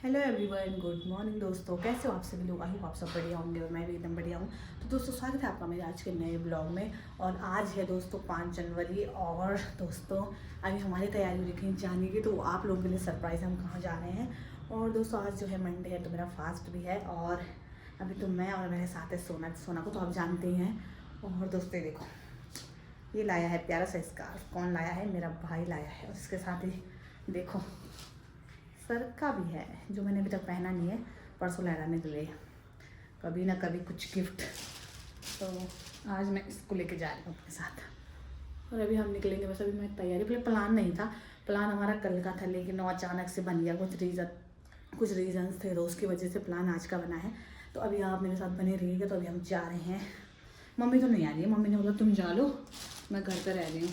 Hello everyone, good morning दोस्तों। कैसे हो आप सभी लोग? आई होप आप सब बढ़िया होंगे और मैं भी एकदम बढ़िया हूँ। तो दोस्तों स्वागत है आपका मेरे आज के नए ब्लॉग में। और आज है दोस्तों 5 जनवरी और दोस्तों अभी हमारी तैयारी हो रही है जाने की, तो आप लोगों के लिए सरप्राइज़ है हम कहाँ जा रहे हैं। और दोस्तों आज जो है मंडे है तो मेरा फास्ट भी है और अभी तो मैं और मेरे साथ है सोना को तो आप जानते ही हैं। और दोस्तों ये देखो, ये लाया है प्यारा सा स्कार्फ। कौन लाया है? मेरा भाई लाया है। और इसके साथ ही देखो सर का भी है जो मैंने अभी तक पहना नहीं है, परसों लहराने के लिए कभी ना कभी कुछ गिफ्ट। तो आज मैं इसको लेके जा रही हूँ अपने साथ और अभी हम निकलेंगे। बस अभी मैं तैयारी, पहले प्लान नहीं था, प्लान हमारा कल का था लेकिन वो अचानक से बन गया। कुछ रीज़न्स थे तो उसकी वजह से प्लान आज का बना है। तो अभी आप मेरे साथ बने रहिएगा। तो अभी हम जा रहे हैं। मम्मी तो नहीं आ रही है, मम्मी ने बोला तुम जा लो, मैं घर पर रह रही हूँ।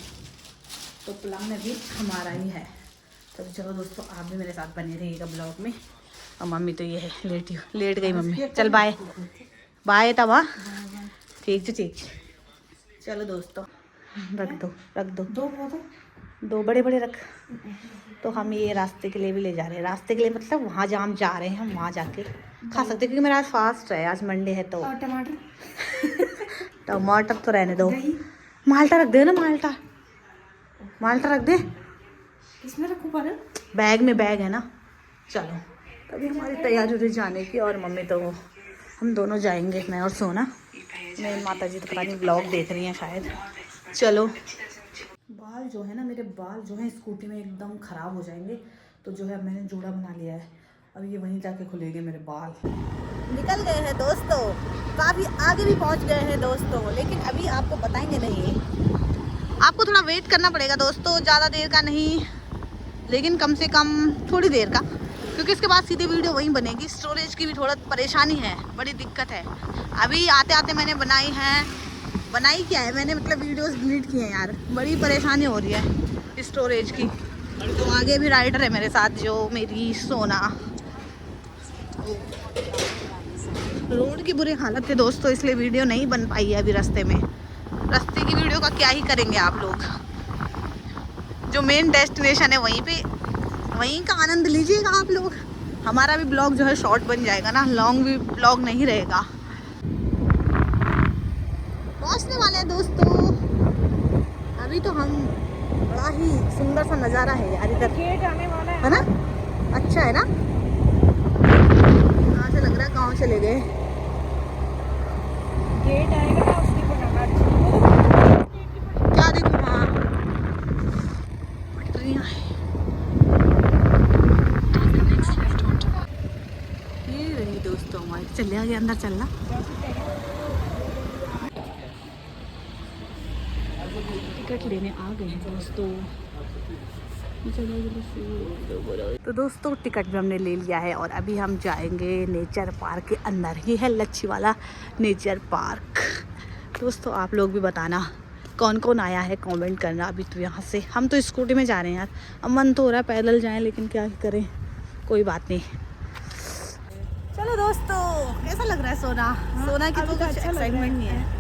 तो प्लान अभी हमारा ही है। तो चलो दोस्तों आप भी मेरे साथ बने रहिएगा ब्लॉग में। और मम्मी तो ये है लेट गई मम्मी। चल बाय बाय तब। हाँ ठीक। चलो दोस्तों रख दो दो बड़े रख। तो हम ये रास्ते के लिए भी ले जा रहे हैं। रास्ते के लिए मतलब वहाँ जहाँ हम जा रहे हैं हम वहाँ जाके खा सकते हैं, क्योंकि मेरा आज फास्ट है, आज मंडे है। तो टमाटर तो रहने दो, माल्टा रख दे ना। माल्टा रख दे। किसमें रखूं? पर बैग में, बैग है ना। चलो तभी हमारी तैयारी हो रही जाने की। और मम्मी तो हम दोनों जाएंगे, मैं और सोना। मेरी माता जी तो पता नहीं ब्लॉग देख रही हैं शायद। चलो बाल जो है ना, मेरे बाल जो है स्कूटी में एकदम ख़राब हो जाएंगे। तो जो है मैंने जोड़ा बना लिया है, अब ये वहीं जाके खुलेंगे मेरे बाल। निकल गए हैं दोस्तों, काफ़ी आगे भी पहुंच गए हैं दोस्तों, लेकिन अभी आपको बताएंगे नहीं। आपको थोड़ा वेट करना पड़ेगा दोस्तों, ज़्यादा देर का नहीं लेकिन कम से कम थोड़ी देर का, क्योंकि इसके बाद सीधे वीडियो वहीं बनेगी। स्टोरेज की भी थोड़ा परेशानी है, बड़ी दिक्कत है। अभी आते आते मैंने बनाई क्या है मैंने, मतलब वीडियोस डिलीट किए हैं यार, बड़ी परेशानी हो रही है स्टोरेज की। तो आगे भी राइडर है मेरे साथ जो मेरी सोना। रोड की बुरी हालत है दोस्तों, इसलिए वीडियो नहीं बन पाई है अभी। रास्ते की वीडियो का क्या ही करेंगे आप लोग। जो मेन डेस्टिनेशन है वहीं का आनंद लीजिएगा आप लोग। हमारा भी ब्लॉग जो है शॉर्ट बन जाएगा ना, लॉन्ग भी ब्लॉग नहीं रहेगा। पहुंचने वाले हैं दोस्तों। अभी तो हम, बड़ा ही सुंदर सा नज़ारा है यार इधर, गेट आने वाला है ना। अच्छा है ना, कहाँ से लग रहा है गाँव चले गए। गेट आएगा ना, उसकी बनाना क्या देखो वहाँ पटरियाँ हैं। ये रही दोस्तों हमारी, चले आगे अंदर चलना। टिकट लेने आ गए हैं दोस्तों। तो दोस्तों टिकट भी हमने ले लिया है और अभी हम जाएंगे नेचर पार्क के अंदर। ये है लच्छी वाला नेचर पार्क। दोस्तों आप लोग भी बताना कौन कौन आया है, कमेंट करना। अभी तो यहाँ से हम तो स्कूटी में जा रहे हैं यार, अब मन तो हो रहा है पैदल जाएं, लेकिन क्या ही करें, कोई बात नहीं। चलो दोस्तों कैसा लग रहा है सोना? सोना की तो कुछ एक्साइटमेंट नहीं है,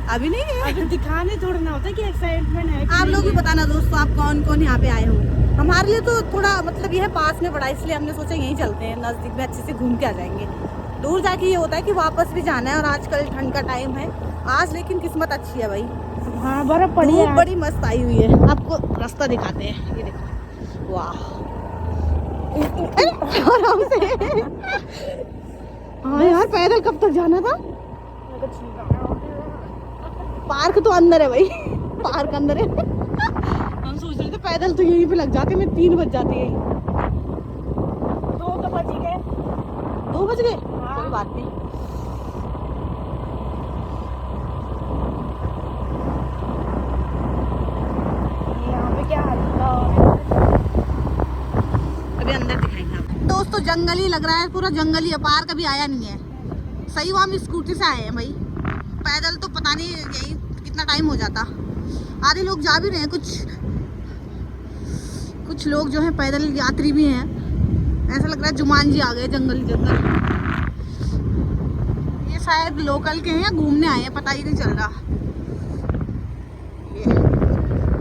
अभी नहीं है। अभी दिखाने थोड़ा ना होता है कि एक्साइटमेंट है। आप लोग भी बताना दोस्तों आप कौन कौन यहाँ पे आए हो। हमारे लिए तो थोड़ा मतलब यह पास में पड़ा, इसलिए हमने सोचा यहीं चलते हैं, नज़दीक में अच्छे से घूम के आ जाएंगे। दूर जाके ये होता है कि वापस भी जाना है, और आजकल ठंड का टाइम है आज, लेकिन किस्मत अच्छी है भाई। हाँ बर्फ पड़ी है, बड़ी मस्त आई हुई है। आपको रास्ता दिखाते हैं, ये देखो, वाह आराम से। हाँ यार पैदल कब तक जाना था? पार्क तो अंदर है भाई, पार्क अंदर है। हम सोच रहे थे पैदल तो यहीं पे लग जाते, मैं 3 बज जाती है। 2 तो बज गए। 2 बज गए, कोई बात नहीं। यहाँ पे क्या अभी अंदर दिखाएंगे आपको। दोस्तों जंगल ही लग रहा है, पूरा जंगल ही है, पार्क अभी आया नहीं है। सही हुआ हम स्कूटी से आए हैं भाई, पैदल तो पता नहीं यही कितना टाइम हो जाता। आधे लोग जा भी रहे हैं, कुछ लोग जो हैं पैदल यात्री भी हैं। ऐसा लग रहा है जुमान जी आ गए जंगल। ये शायद लोकल के हैं या घूमने आए हैं, पता ही नहीं चल रहा। ये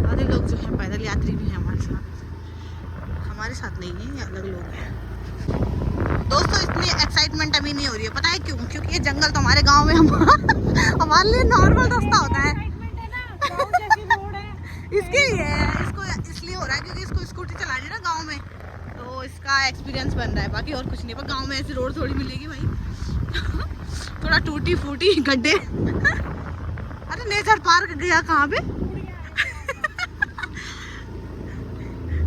आधे लोग जो हैं पैदल यात्री भी हैं हमारे साथ नहीं है, ये अलग लोग हैं। एक्साइटमेंट अभी नहीं हो रही है, पता है क्यों? क्योंकि ये जंगल तो हमारे गांव में हमारे लिए नॉर्मल रास्ता होता है। इसके लिए इसको इसलिए हो रहा है क्योंकि इसको स्कूटी चलानी है ना गांव में, तो इसका एक्सपीरियंस बन रहा है, बाकी और कुछ नहीं। पर गांव में ऐसी रोड थोड़ी मिलेगी भाई थोड़ा टूटी फूटी गड्ढे। अरे नेचर पार्क गया कहाँ पे?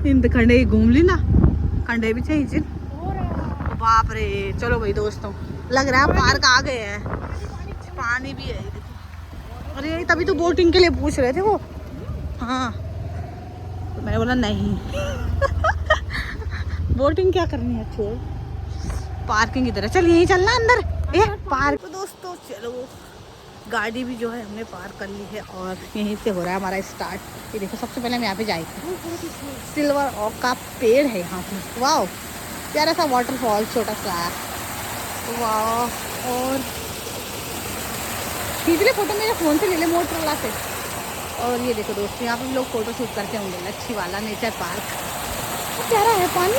इन खंडे घूम ली ना, खंडे भी चाहिए। बाप रे, चलो भाई दोस्तों, लग रहा है पार्क आ गए हैं। पानी भी है देखो। अरे यही तभी तो बोटिंग के लिए पूछ रहे थे वो। हाँ तो मैंने बोला नहीं बोटिंग क्या करनी है, छोड़। पार्किंग इधर है, चल यहीं चलना अंदर। ए पार्क। तो दोस्तों चलो, गाड़ी भी जो है हमने पार्क कर ली है और यहीं से हो रहा है हमारा स्टार्ट। ये देखो, सबसे पहले हम यहाँ पे जाएंगे। सिल्वर ऑक का पेड़ है यहाँ पे। वाह, प्यारा सा वाटरफॉल छोटा सा। वाह, और खींच ले फोटो, मेरे फ़ोन से ले ले, मोटरोला से। और ये देखो दोस्तों, यहाँ पे लोग फोटो शूट करते होंगे। लच्छी वाला नेचर पार्क, प्यारा है पानी।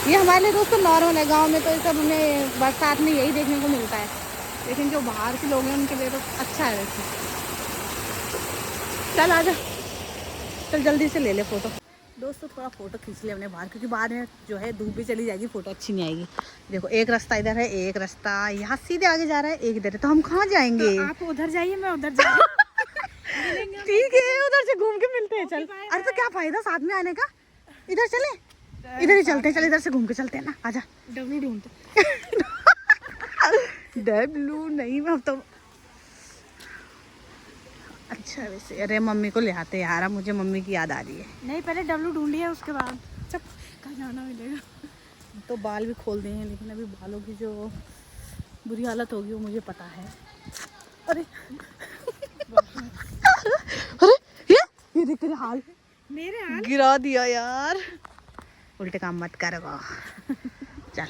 ये हमारे लिए दोस्तों नॉर्मल है, गांव में तो ये सब हमें बरसात में यही देखने को मिलता है, लेकिन जो बाहर के लोग हैं उनके लिए तो अच्छा है वैसे। चल आजा, चल जल्दी से ले ले फोटो। दोस्तों थोड़ा फोटो खींच ले हमने बाहर, क्योंकि बाहर में जो है धूप भी चली जाएगी, फोटो अच्छी नहीं आएगी। देखो एक रास्ता इधर है, एक रास्ता यहाँ सीधे आगे जा रहा है, एक इधर है। तो हम कहाँ जाएंगे? तो आप उधर जाइए, मैं उधर जाऊंगी। ठीक है, उधर से घूम के मिलते हैं। चल। अरे तो क्या फायदा साथ में आने का, इधर चले, इधर ही चलते हैं। चल इधर से घूम के चलते हैं ना, आजा। डब्लू ढूंढते। डब्लू नहीं, मैं तो अच्छा वैसे। अरे मम्मी को ले आते यार, मुझे मम्मी की याद आ रही है। नहीं, पहले डब्लू ढूंढिए, उसके बाद सब कहाँ जाना मिलेगा। तो बाल भी खोल दिए हैं, लेकिन अभी बालों की जो बुरी हालत होगी वो मुझे पता है। अरे अरे ये देख तेरे हाल, मेरे हाल गिरा दिया यार। उल्टे काम मत कर। चल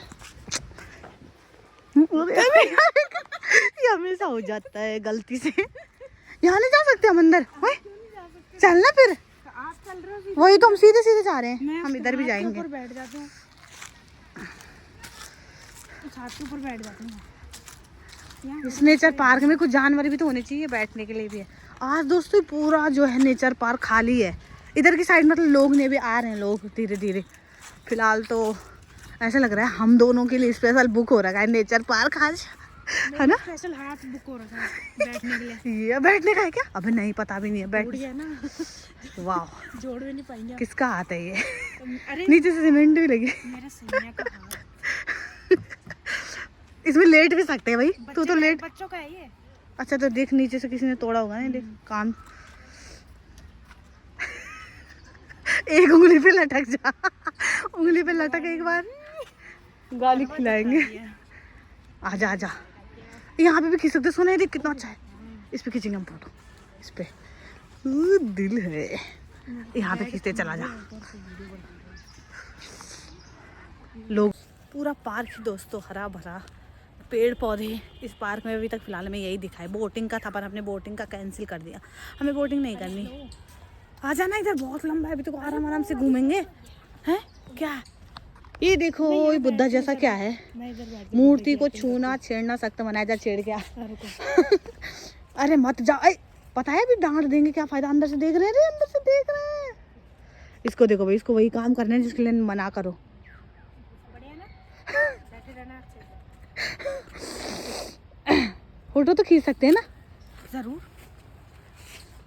ये हमेशा हो जाता है गलती से। यहाँ नहीं जा सकते हम अंदर? चल ना फिर, आप चल रहे हो। वही तो हम सीधे सीधे जा रहे हैं, हम इधर भी जाएंगे। ऊपर बैठ जाते हैं, छत के ऊपर बैठ जाते हैं। इस नेचर पार्क में कुछ जानवर भी तो होने चाहिए, बैठने के लिए भी है। आज दोस्तों पूरा जो है नेचर पार्क खाली है। इधर की साइड मतलब लोग ने भी आ रहे हैं, लोग धीरे धीरे। फिलहाल तो ऐसा लग रहा है हम दोनों के लिए स्पेशल बुक हो रखा है नेचर पार्क आज, है ना? स्पेशल हाथ बुक हो रखा है बैठने के लिए। ये बैठने का है क्या? अबे नहीं, पता भी नहीं है। बैठ गया ना। वाह, जोड़ भी नहीं पाएंगे। किसका हाथ है ये? अरे नीचे से सीमेंट भी लगी। मेरा सैया का हाथ। इसमें लेट भी सकते हैं भाई, तू तो लेट। बच्चों का है ये। अच्छा तो देख, नीचे से किसी ने तोड़ा होगा ना, देख काम। एक उंगली पे लटक जा, उंगली पे लटक, एक बार गाली खिलाएंगे। आजा आजा, यहाँ पे भी खींच सकते। सुना है, देख कितना अच्छा है। इस पे खींचेंगे हम फोटो, इस पे दिल है। यहाँ पे खींचते, चला जा। लोग पूरा पार्क दोस्तों हरा भरा, पेड़ पौधे। इस पार्क में अभी तक फिलहाल में यही दिखा है। बोटिंग का था पर हमने बोटिंग का कैंसिल कर दिया, हमें बोटिंग नहीं करनी। आ जाना इधर, बहुत लंबा है, अभी तो आराम आराम से घूमेंगे। हैं क्या ये देखो, ये बुद्धा जैसा क्या है? मूर्ति को छूना छेड़ना सख्त मनाया जा, छेड़ क्या? अरे मत जा, पता है अभी डांट देंगे, क्या फायदा? अंदर से देख रहे हैं, अंदर से देख रहे हैं। इसको देखो भाई, इसको वही काम करना है जिसके लिए मना करो। फोटो तो खींच सकते हैं ना? जरूर।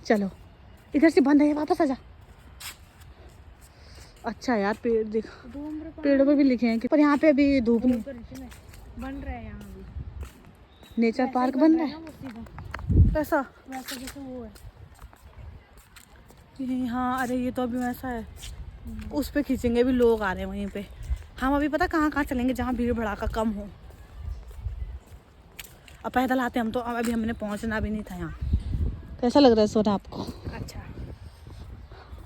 चलो इधर से बंद है, वापस आ जा। अच्छा यार, पेड़ देख, पेड़ों पे भी लिखे हैं कि, पर यहाँ पे अभी धूप नहीं। बन रहा है यहाँ भी नेचर पार्क बन रहा है कैसा? वैसा जैसे वो है हाँ। अरे ये तो अभी वैसा है, उस पे खींचेंगे। अभी लोग आ रहे हैं वहीं पे। हम अभी पता कहाँ कहाँ चलेंगे जहाँ भीड़ भड़ाका कम हो। अब पैदल आते हम तो, अभी हमने पहुँचना भी नहीं था यहाँ। कैसा लग रहा है सोना आपको? अच्छा,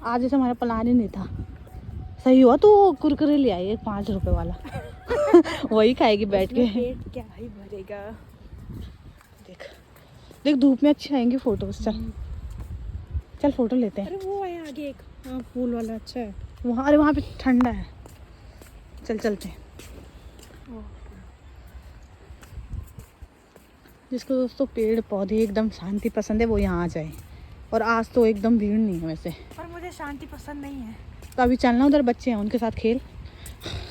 आज जैसे हमारा प्लान ही नहीं था। सही हुआ तो कुरकुरे ले आई 5 रुपए वाला वही खाएगी बैठ के। पेट क्या ही भरेगा। देख देख, धूप में अच्छी आएंगी फोटोज। चल चल फोटो लेते हैं। अरे वो है आगे एक, हाँ फूल वाला, अच्छा है वहाँ। अरे वहाँ पे ठंडा है। चल चलते हैं। जिसको दोस्तों पेड़ पौधे एकदम शांति पसंद है वो यहाँ आ जाए। और आज तो एकदम भीड़ नहीं है वैसे, पर मुझे शांति पसंद नहीं है। तो अभी चलना, उधर बच्चे हैं उनके साथ खेल।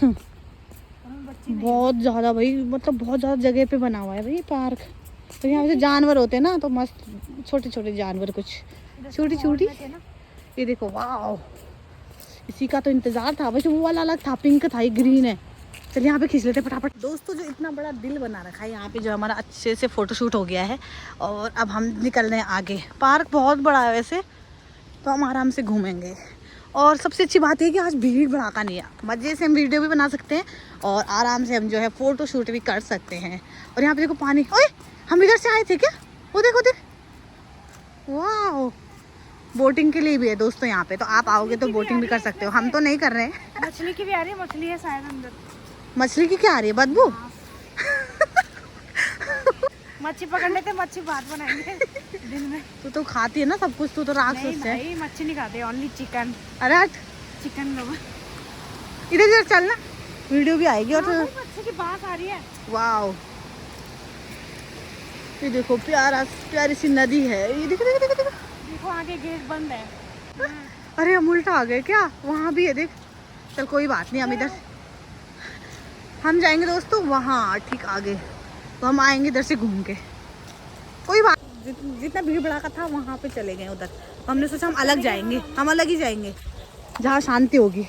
बच्चे बहुत ज़्यादा भाई, मतलब बहुत ज़्यादा जगह पे बना हुआ है भाई पार्क। तो यहाँ पे जानवर होते हैं ना, तो मस्त छोटे छोटे जानवर, कुछ छोटी छोटी। ये देखो वाह, इसी का तो इंतज़ार था। वैसे वो वाला अलग था, पिंक था, ये ग्रीन है। चल यहाँ पे खींच लेते फटाफट। दोस्तों जो इतना बड़ा दिल बना रखा है यहाँ पे, जो हमारा अच्छे से फ़ोटोशूट हो गया है। और अब हम निकल रहे हैं आगे। पार्क बहुत बड़ा है वैसे, तो हम आराम से घूमेंगे। और सबसे अच्छी बात है कि आज भीड़ भड़ाका नहीं है, मज़े से हम वीडियो भी बना सकते हैं और आराम से हम जो है फ़ोटो शूट भी कर सकते हैं। और यहाँ पे देखो पानी। ओए हम इधर से आए थे क्या? वो देखो देख, वाह, बोटिंग के लिए भी है दोस्तों यहाँ पे, तो आप आओगे तो बोटिंग भी कर सकते हो। हम तो नहीं कर रहे हैं। मछली की भी आ रही है, मछली है शायद अंदर। मछली की क्या आ रही है बदबू? मच्छी पकड़ने थे, मच्छी भात बनाएंगे दिन में। तू तो खाती है ना सब कुछ, तू तो राक्षस है। नहीं मच्छी नहीं खाते, ओनली चिकन। अरे हट, चिकन लोग। इधर इधर चलना, वीडियो भी आएगी। और मच्छी की बात आ रही है। वाह, ये देखो प्यारी सी नदी है। ये देखो देखो देखो देखो, देखो आगे गेट बंद है। अरे हम उल्टा आ गए क्या? वहाँ भी है देख। चल कोई बात नहीं, हम इधर हम जाएंगे दोस्तों वहाँ ठीक आगे, तो हम आएंगे इधर से घूम के। कोई बात, जितना भीड़ भड़ाका था वहाँ पे चले गए उधर। हमने सोचा हम अलग जाएंगे, हम अलग ही जाएंगे जहाँ शांति होगी।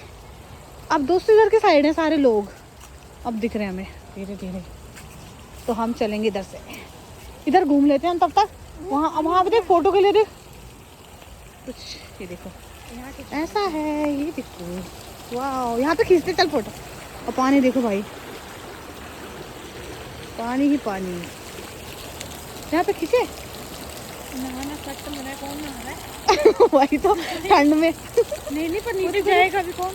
अब दोस्तों इधर के साइड हैं सारे लोग, अब दिख रहे हैं हमें धीरे धीरे, तो हम चलेंगे इधर से। इधर घूम लेते हैं हम तब तक। वहाँ पे देख, फोटो के लिए देख कुछ। ये देखो ऐसा है, ये देखो वाह, यहाँ पे खींचते चल फोटो। और पानी देखो भाई, पानी ही पानी। यहाँ पे खींचे नहाना कट तो मेरा कौन नहा रहा है? वही तो ठंड में। नहीं पर नीचे जाएगा अभी कौन?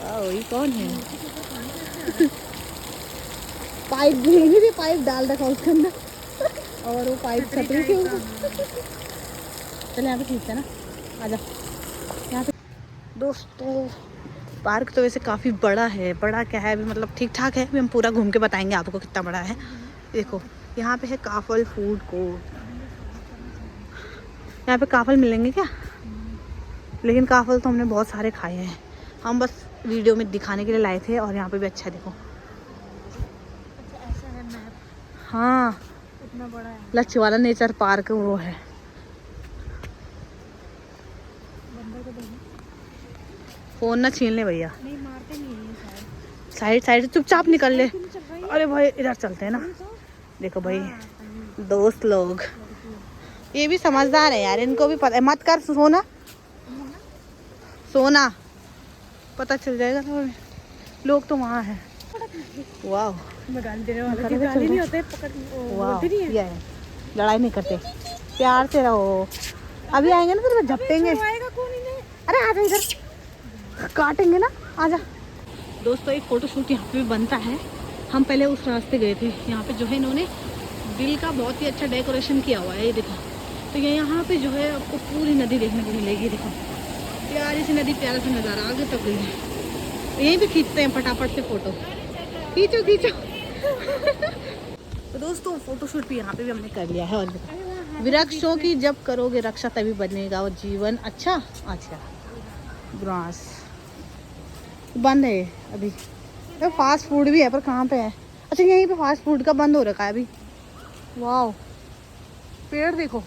वही कौन है? पाइप भी पाइप डाल रखा उसके अंदर, और वो पाइप छतरी के ऊपर। चल यहाँ पे खींचते ना, आजा यहाँ पे। दोस्तों पार्क तो वैसे काफ़ी बड़ा है, बड़ा क्या है अभी, मतलब ठीक ठाक है। अभी हम पूरा घूम के बताएंगे आपको कितना बड़ा है। देखो यहाँ पे है काफल फूड कोर्ट। यहाँ पे काफल मिलेंगे क्या? लेकिन काफल तो हमने बहुत सारे खाए हैं, हम बस वीडियो में दिखाने के लिए लाए थे। और यहाँ पे भी अच्छा देखो, ऐसा है मैप। हाँ इतना बड़ा है। लच्छी वाला नेचर पार्क वो है। फोन ना छीन ले भैया। नहीं मारते नहीं है शायद। साइड साइड से चुपचाप निकल ले। अरे भाई इधर चलते हैं ना। देखो भाई दोस्त लोग, ये भी समझदार है यार, इनको भी पता है। मत कर सोना, सोना पता चल जाएगा ना। लोग तो वहाँ है। वाह, गाली देने वाले गाली नहीं होते, पकड़ बोलते नहीं है। ये है, लड़ाई नहीं करते, प्यार से रहो। अभी आएंगे ना फिर झपटेंगे। अरे आ जा, इधर काटेंगे ना, आजा। दोस्तों एक फ़ोटो शूट यहाँ पे भी बनता है। हम पहले उस रास्ते गए थे, यहाँ पे जो है इन्होंने दिल का बहुत ही अच्छा डेकोरेशन किया हुआ है, ये देखो। तो ये यहाँ पे जो है आपको पूरी नदी देखने को मिलेगी। देखो प्यारी सी नदी, प्यारा सा नज़ारा आगे तक गई है। यहीं पे खींचते हैं फटाफट से फ़ोटो, खींचो खींचो। तो दोस्तों फ़ोटो शूट भी यहाँ पे भी हमने कर लिया है। और वृक्षों की जब करोगे रक्षा तभी बनेगा वो जीवन अच्छा। अच्छा ग्रास बंद है अभी, तो फास्ट फूड भी है पर कहाँ पे है? अच्छा यहीं पे फास्ट फूड का बंद हो रखा है अभी। वाह, पेड़ देखो,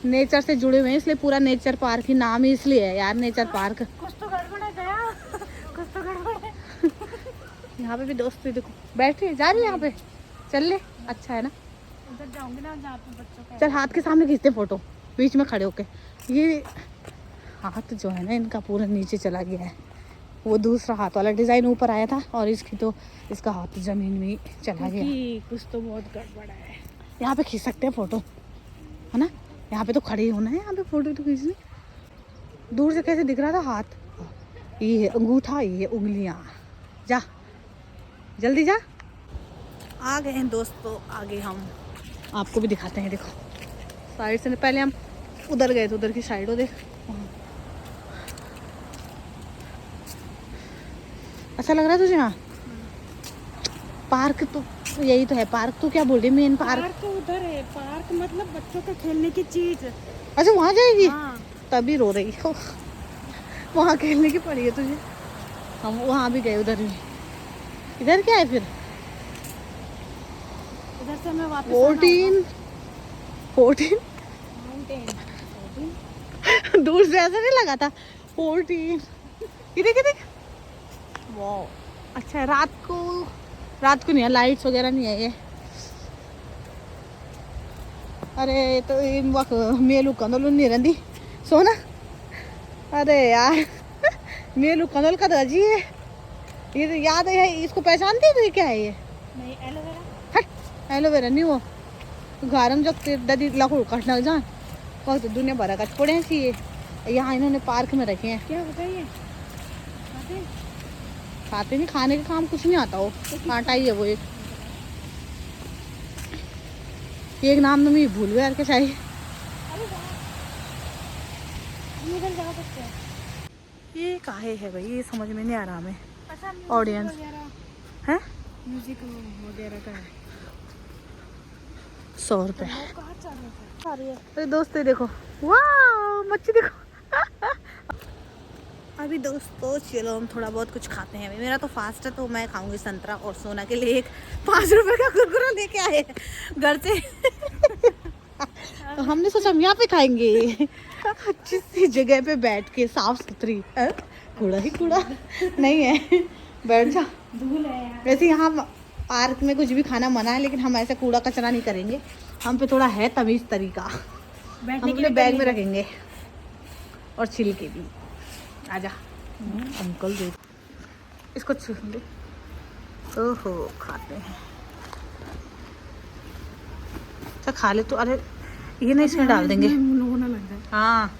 नेचर से जुड़े हुए हैं, इसलिए पूरा नेचर पार्क ही नाम ही इसलिए है यार, नेचर पार्क। कुछ तो गड़बड़ है गया, कुछ तो गड़बड़ है। यहाँ पे भी दोस्त देखो बैठ रही है, जा रही है यहाँ पे, चल ले, अच्छा है ना। उधर जाऊंगी ना जहाँ पे बच्चों का। चल हाथ के सामने खींचते फोटो, बीच में खड़े होके। ये हाथ जो है ना इनका पूरा नीचे चला गया है, वो दूसरा हाथ वाला डिज़ाइन ऊपर आया था और इसकी तो इसका हाथ ज़मीन में ही चला गया। कुछ तो बहुत गड़बड़ है। यहाँ पे खींच सकते हैं फ़ोटो, है ना। यहाँ पे तो खड़े ही होना है, यहाँ पे फ़ोटो तो खींचनी। दूर से कैसे दिख रहा था हाथ, ये है अंगूठा, ये है उंगलियाँ। जा जल्दी जा। आ गए हैं दोस्तों, आगे हम आपको भी दिखाते हैं। देखो साइड से, पहले हम उधर गए थे, उधर की साइड हो देख। अच्छा लग रहा है तुझे यहाँ? पार्क तो यही तो है पार्क, तो क्या बोल रही मेन पार्क? पार्क तो उधर है, पार्क मतलब बच्चों के खेलने की चीज। अच्छा वहाँ जाएगी? हाँ। तभी रो रही हो। वहाँ खेलने की पड़ी है तुझे। हम वहाँ भी गए, उधर भी। इधर क्या है फिर? उधर से मैं वापस 14 माउंटेन। दूर से ऐसा नहीं लगा था 14। इधर किधर? वाह अच्छा है। रात को नहीं है, लाइट्स वगैरह नहीं है ये। अरे तो इन वक्त मेलू कंदोल नहीं रही सोना। अरे यार मेलू कंदोल का दर्जी है ये, तो याद है इसको पहचानती है तो? ये क्या है ये? नहीं एलोवेरा। हट एलोवेरा नहीं वो घर में जब दादी लकड़ काटना जान और तो दुनिया भर का पड़े हैं ये। यहाँ इन्होंने पार्क में रखे हैं। क्या बताइए? खाते नहीं, खाने का काम कुछ नहीं आता वो, कांटा ही है वो एक नाम तो मैं भूल गया यार क्या चाहिए। ये काहे है भाई, ये समझ में नहीं आ रहा हमें। ऑडियंस है म्यूजिक वगैरह का है। 100 रुपये। अरे दोस्तों देखो, वाह मच्छी देखो। अभी दोस्तों चलो हम थोड़ा बहुत कुछ खाते हैं। मेरा तो फास्ट है तो मैं खाऊंगी संतरा, और सोना के लिए एक 5 रुपए का कुरकुरा लेके आए घर से। तो हमने सोचा हम यहाँ पे खाएंगे अच्छी सी जगह पे बैठ के, साफ सुथरी। कूड़ा ही कूड़ा नहीं है, बैठ जा। धूल है यार। वैसे यहाँ पार्क में कुछ भी खाना मना है, लेकिन हम ऐसे कूड़ा कचरा नहीं करेंगे। हम पे थोड़ा है तमीज़ तरीका। हम अपने बैग में रखेंगे और छिलके भी। आजा अंकल देख इसको छील दे। ओहो खाते हैं। अच्छा खा ले तो। अरे ये नहीं इसमें डाल देंगे। होना लग रहा है। हाँ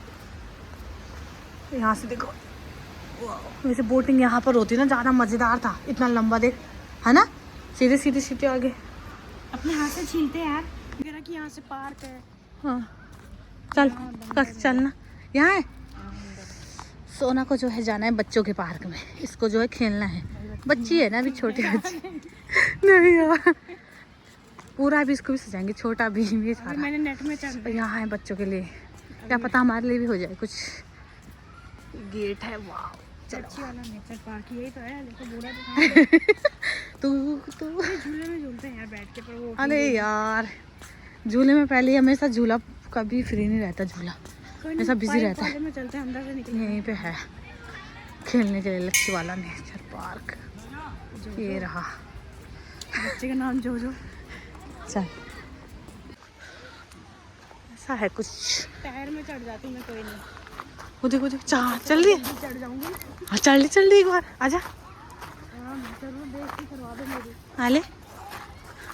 यहाँ से देखो, वैसे बोटिंग यहाँ पर होती ना ज़्यादा मज़ेदार था। इतना लंबा देख है ना, सीधे सीधे सीधे आगे। अपने हाथ से छीलते हैं यार। मेरा कि यहाँ से पार्क है। हाँ चल कस चलना। यहाँ है सोना को जो है जाना है बच्चों के पार्क में। इसको जो है खेलना है, बच्ची है ना अभी, छोटी बच्ची। नहीं यार पूरा भी इसको भी सजाएंगे, छोटा भी ये सारा। मैंने नेट में चढ़। यहाँ है बच्चों के लिए, क्या पता हमारे लिए भी हो जाए कुछ। गेट है वाह। चर्ची वाला नेचर पार्क यही तो है। देखो बूढ़ा तू झूले में झूलते हैं यार बैठ के, पर वो अरे यार झूले में पहले हमेशा झूला कभी फ्री नहीं रहता, झूला ऐसा बिजी रहता है। में चलते हैं अंदर से निकल। यहीं पे है खेलने के लिए लच्छी वाला नेचर पार्क। ये रहा बच्चे का नाम जोजो। चल ऐसा है कुछ। टायर में चढ़ जाती मैं, कोई नहीं। वो देखो चल रही है। चढ़ जाऊंगी। हाँ चल रही एक बार आजा। जरूर बेइज्जती करवा दो मेरी। आले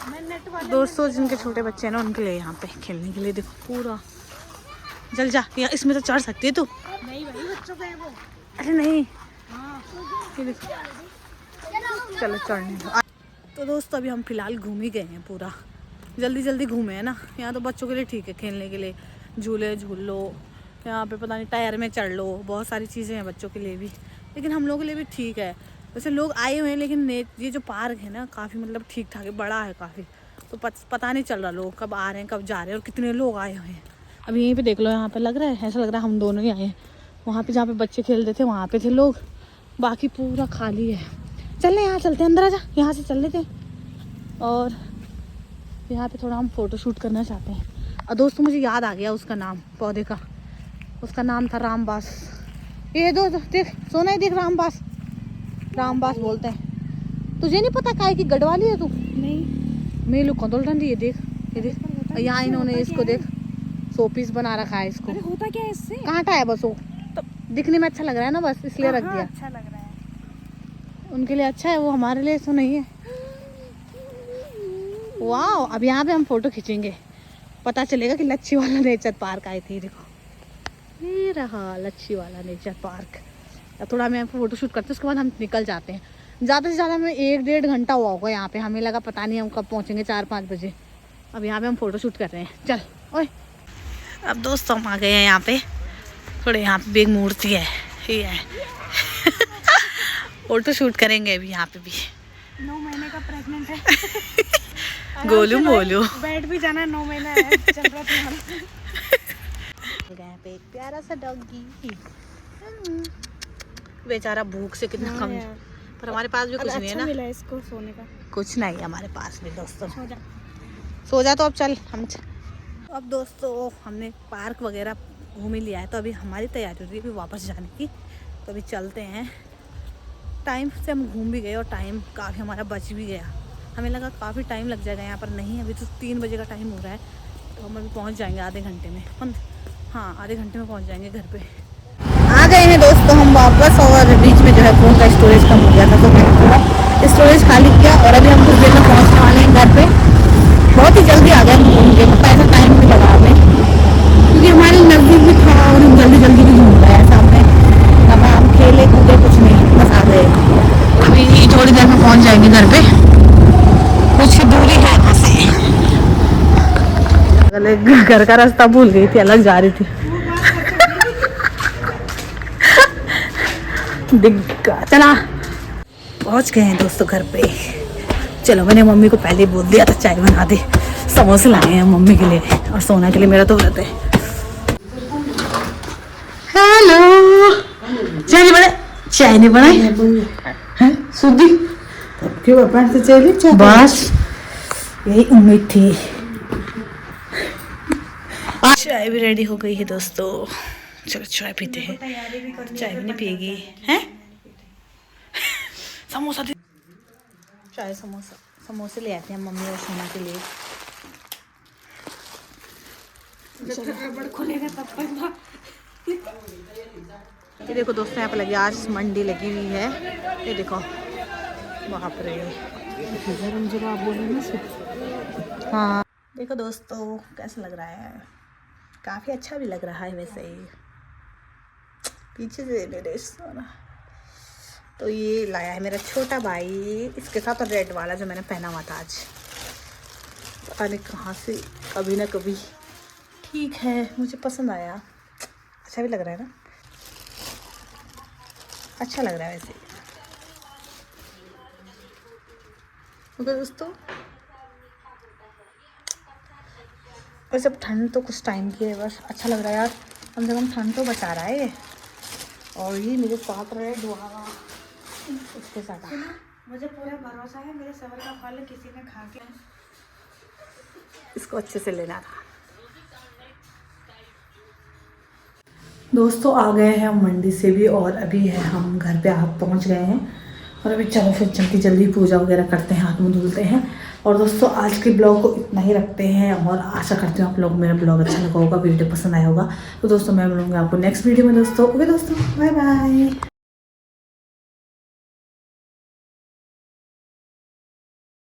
मैं नेट वाले दोस्तों जिनके छोटे बच्चे हैं ना उनके लिए यहाँ पे खेलने के लिए देखो पूरा। चल जा यार, इसमें तो चढ़ सकती है तू। नहीं भाई बच्चों का है वो। अरे नहीं हाँ ये देखो, चलो चढ़ने दो। तो दोस्तों अभी हम फिलहाल घूम ही गए हैं पूरा, जल्दी जल्दी घूमे हैं ना। यहाँ तो बच्चों के लिए ठीक है खेलने के लिए, झूले झूल लो, यहाँ पे पता नहीं टायर में चढ़ लो, बहुत सारी चीज़ें हैं बच्चों के लिए भी। लेकिन हम लोगों के लिए भी ठीक है। वैसे लोग आए हुए हैं लेकिन ये जो पार्क है ना काफ़ी मतलब ठीक ठाक है, बड़ा है काफ़ी। तो पता नहीं चल रहा लोग कब आ रहे हैं कब जा रहे हैं और कितने लोग आए हुए हैं। अब यहीं पे देख लो, यहाँ पे लग रहा है, ऐसा लग रहा है हम दोनों ही आए हैं। वहाँ पे जहाँ पे बच्चे खेलते थे वहाँ पे थे लोग, बाकी पूरा खाली है। चलने यहाँ चलते हैं, अंदर आ जा, यहाँ से चल लेते हैं। और यहाँ पे थोड़ा हम फ़ोटो शूट करना चाहते हैं। और दोस्तों मुझे याद आ गया उसका नाम, पौधे का, उसका नाम था रामबास। ये दो देख सोना, देख रामबास बोलते हैं। तुझे नहीं पता काय की गढ़वाली है तू? नहीं मेलू कंदोल डंडी। ये देख यहाँ इन्होंने इसको देख शोपीस बना रखा है इसको। अरे होता क्या है इससे? कांटा है बस वो, तो दिखने में अच्छा लग रहा है ना, बस इसलिए रख दिया। अच्छा लग रहा है उनके लिए अच्छा है, वो हमारे लिए तो नहीं है। वाह अब यहाँ पे हम फोटो खींचेंगे, पता चलेगा कि लच्छी वाला नेचर पार्क आए थे। देखो ये रहा लच्छी वाला नेचर पार्क। अब थोड़ा मैं फोटो शूट करते हैं, उसके बाद हम निकल जाते हैं। ज़्यादा से ज़्यादा हमें 1-1.5 घंटा हुआ होगा यहाँ पे। हमें लगा पता नहीं हम कब पहुँचेंगे, 4-5 बजे। अब यहाँ पे हम फोटो शूट कर रहे हैं। चल ओए अब दोस्तों हम आ गए हैं यहाँ पे। थोड़े यहाँ पे भी एक मूर्ति है, ये है। फोटो शूट करेंगे अभी यहाँ पे भी। 9 महीने का प्रेग्नेंट है। गोलू मोलू बैठ भी जाना 9 महीना है चल रहा तुम्हारा। यहाँ पे एक प्यारा सा डॉगी बेचारा भूख से कितना कम, पर हमारे पास भी कुछ नहीं है ना। मिला इसको सोने का कुछ नहीं है हमारे पास भी दोस्तों। सो जा तो अब चल हम अब दोस्तों हमने पार्क वगैरह घूम ही लिया है, तो अभी हमारी तैयारी हो रही है अभी वापस जाने की। तो अभी चलते हैं। टाइम से हम घूम भी गए और टाइम काफ़ी हमारा बच भी गया। हमें लगा काफ़ी टाइम लग जाएगा यहाँ पर, नहीं अभी तो 3 बजे का टाइम हो रहा है। तो हम अभी पहुँच जाएंगे आधे घंटे में। हाँ आधे घंटे में पहुँच जाएंगे घर पे। आ गए हैं दोस्तों हम वापस, और बीच में जो है फ़ोन का स्टोरेज कम हो गया था, तो मैंने पूरा स्टोरेज खाली किया और अभी हम कुछ देर में पहुँचने वाले हैं घर पे। बहुत ही जल्दी आ गए हम घूम के, ऐसा टाइम भी लगा हमें क्योंकि हमारे नज़दीक भी था और हम जल्दी जल्दी भी घूम रहे हैं। सामने हम खेले कूदे कुछ नहीं, बस आ गए। अभी थोड़ी देर में पहुँच जाएंगे घर पे, कुछ दूरी है यहाँ से। घर का रास्ता भूल गई थी, अलग जा रही थी। चला पहुंच गए हैं दोस्तों घर पे। चलो मैंने मम्मी को पहले बोल दिया था चाय बना दे, समोसे लाए हैं मम्मी के लिए और सोना के लिए, मेरा तो व्रत है। हेलो, चाय नहीं बनाए? चाय नहीं बनाई सुधी से चाय, बस यही उम्मीद थी। चाय भी रेडी हो गई है दोस्तों, चलो चाय पीते हैं। चाय भी नहीं पिएगी हैं? समोसा दे, चाय समोसा, समोसे ले आते हैं मम्मी और सोना के लिए। ये देखो दोस्तों यहाँ पे लगी, आज मंडी लगी हुई है, ये देखो वहाँ पर। हाँ देखो दोस्तों कैसा लग रहा है, काफ़ी अच्छा भी लग रहा है वैसे ही। पीछे से मेरे सोना तो ये लाया है मेरा छोटा भाई, इसके साथ और रेड वाला जो मैंने पहना हुआ था आज, पता नहीं कहाँ से, कभी ना कभी। ठीक है मुझे पसंद आया, अच्छा भी लग रहा है ना, अच्छा लग रहा है वैसे। ओके दोस्तों, और जब ठंड तो कुछ टाइम की है बस, अच्छा लग रहा है यार, कम से कम ठंड तो बचा रहा है ये। और ये मेरे साथ रहे दुआ उसके साथ। मुझे पूरा भरोसा है मेरे सबर का फल किसी ने खा के इसको अच्छे से लेना था। दोस्तों आ गए हैं हम मंडी से भी, और अभी है हम घर पे आप पहुंच गए हैं। और अभी चलो फिर जल्दी जल्दी पूजा वगैरह करते हैं, हाथ मुँह धुलते हैं। और दोस्तों आज के ब्लॉग को इतना ही रखते हैं, और आशा करती हूँ आप लोग मेरा ब्लॉग अच्छा लगा होगा, वीडियो पसंद आया होगा। तो दोस्तों मैं मिलूँगी आपको नेक्स्ट वीडियो में दोस्तों। ओके दोस्तों, बाय बाय।